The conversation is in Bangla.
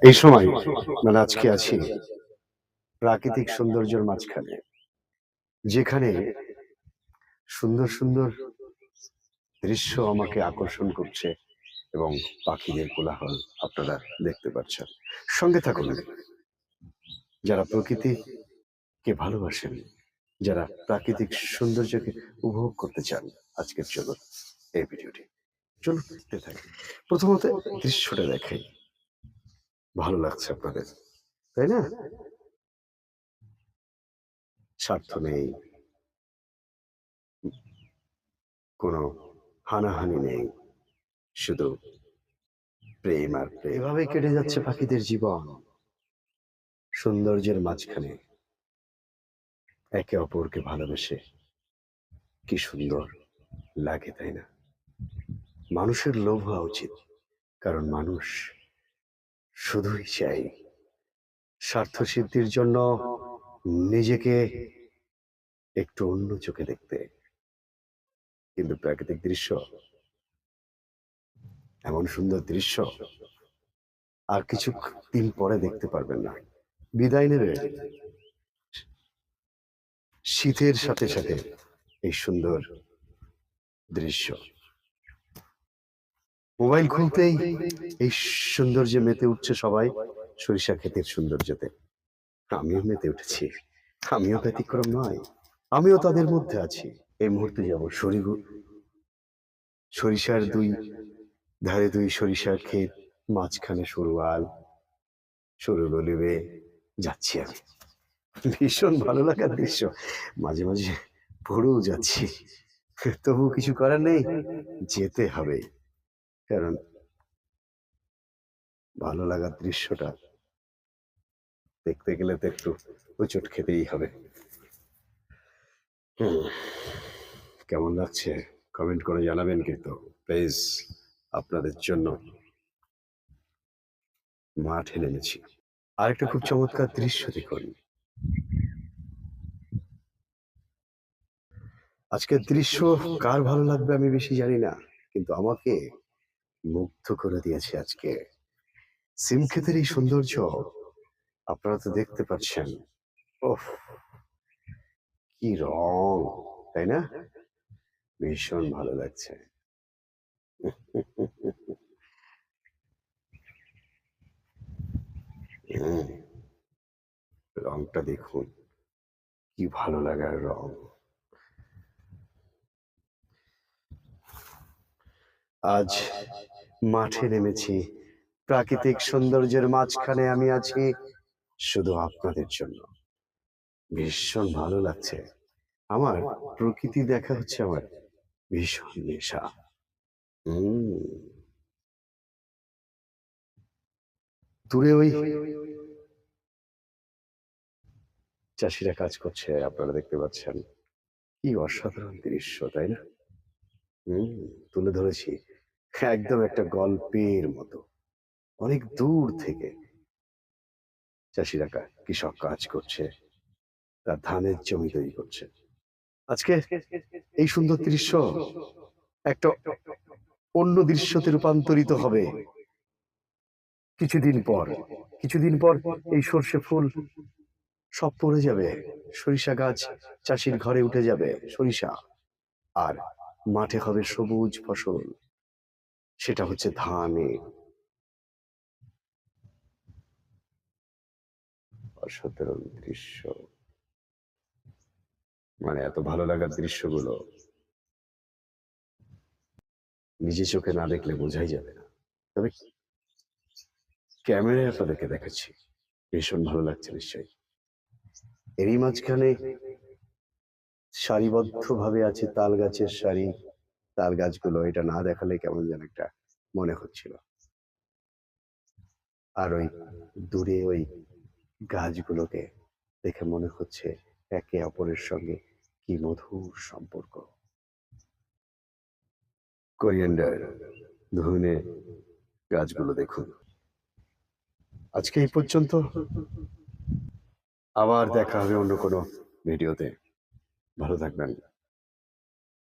এই সময় মানে আজকে আছি প্রাকৃতিক সৌন্দর্যের মাঝখানে, যেখানে সুন্দর সুন্দর দৃশ্য আমাকে আকর্ষণ করছে এবং পাখিদের কোলাহল আপনারা দেখতে পাচ্ছেন। সঙ্গে থাকুন, যারা প্রকৃতিকে ভালোবাসেন, যারা প্রাকৃতিক সৌন্দর্যকে উপভোগ করতে চান, আজকের জন্য এই ভিডিওটি চলুন দেখতে থাকি। প্রথমত দৃশ্যটা দেখাই, ভালো লাগছে আপনাদের, তাই না? স্বার্থ নেই, কোনো হানাহানি নেই, শুধু প্রেম আর প্রেম। এভাবে কেটে যাচ্ছে পাখিদের জীবন, সৌন্দর্যের মাঝখানে একে অপরকে ভালোবেসে। কি সুন্দর লাগে, তাই না? মানুষের লোভ হওয়া উচিত, কারণ মানুষ শুধুই চাই স্বার্থ সিদ্ধির জন্য নিজেকে একটু অন্য চোখে দেখতে। কিন্তু প্রাকৃতিক দৃশ্য, এমন সুন্দর দৃশ্য আর কিছু দিন পরে দেখতে পারবেন না, বিদায় নেবে। শীতের সাথে সাথে এই সুন্দর দৃশ্য, মোবাইল খুলতেই এই সৌন্দর্যে মেতে উঠছে সবাই, সরিষা ক্ষেতের সৌন্দর্যতে। আমিও মেতে উঠেছি, আমিও ব্যতিক্রম নয়, আমিও তাদের মধ্যে আছি। এই মুহূর্তে যাব সরিষার দুই ধারে দুই সরিষার ক্ষেত, মাঝখানে সরু আল, সরু গলিবে যাচ্ছি আমি। ভীষণ ভালো লাগার দৃশ্য, মাঝে মাঝে পড়েও যাচ্ছি, তবু কিছু করার নেই, যেতে হবে। কারণ ভালো লাগার দৃশ্যটা দেখতে গেলে তো একটু হোঁচট খেতেই হবে। কেমন লাগছে কমেন্ট করে জানাবেন কিন্তু প্লিজ। আপনাদের জন্য মাঠে নেমেছি। আরেকটা খুব চমৎকার দৃশ্য দেখুন। আজকের দৃশ্য কার ভালো লাগবে আমি বেশি জানি না, কিন্তু আমাকে মুগ্ধ করে দিয়েছে আজকে সিম ক্ষেতের এই সৌন্দর্য। আপনারা তো দেখতে পাচ্ছেন, ওহ কি রং, তাই না? ভীষণ ভালো লাগছে। রংটা দেখুন, কি ভালো লাগার রং। আজ মাঠে নেমেছি, প্রাকৃতিক সৌন্দর্যের মাঝখানে আমি আছি শুধু আপনাদের জন্য। ভীষণ ভালো লাগছে আমার, প্রকৃতি দেখা হচ্ছে আমার ভীষণ নেশা। দূরে ওই চাষিরা কাজ করছে, আপনারা দেখতে পাচ্ছেন, কি অসাধারণ দৃশ্য, তাই না? তুলে ধরেছি একদম একটা গল্পের মতো। অনেক দূর থেকে চাষিরা কৃষক কাজ করছে, তার ধানের জমি তৈরি করছে। আজকে এই সুন্দর দৃশ্য একটা অন্য দৃশ্যতে রূপান্তরিত হবে কিছুদিন পর এই সর্ষে ফুল সব পড়ে যাবে, সরিষা গাছ চাষির ঘরে উঠে যাবে সরিষা, আর মাঠে হবে সবুজ ফসল, সেটা হচ্ছে ধানের। অসাধারণ দৃশ্য, মানে এত ভালো লাগার দৃশ্যগুলো নিজে চোখে না দেখলে বোঝাই যাবে না, তবে ক্যামেরায় আপনাদেরকে দেখাচ্ছি, ভীষণ ভালো লাগছে নিশ্চয়ই। এরই মাঝখানে সারিবদ্ধ ভাবে আছে তাল গাছের সারি, তাল গাছগুলো, এটা না দেখালে কেমন যেন একটা মনে হচ্ছিল। আর ওই দূরে ওই গাছগুলোকে দেখে মনে হচ্ছে একে অপরের সঙ্গে কি মধুর সম্পর্ক। কোরিয়ান্ডার, ধনে গাছগুলো দেখুন। আজকে এই পর্যন্ত, আবার দেখা হবে অন্য কোনো ভিডিওতে। ভালো থাকবেন।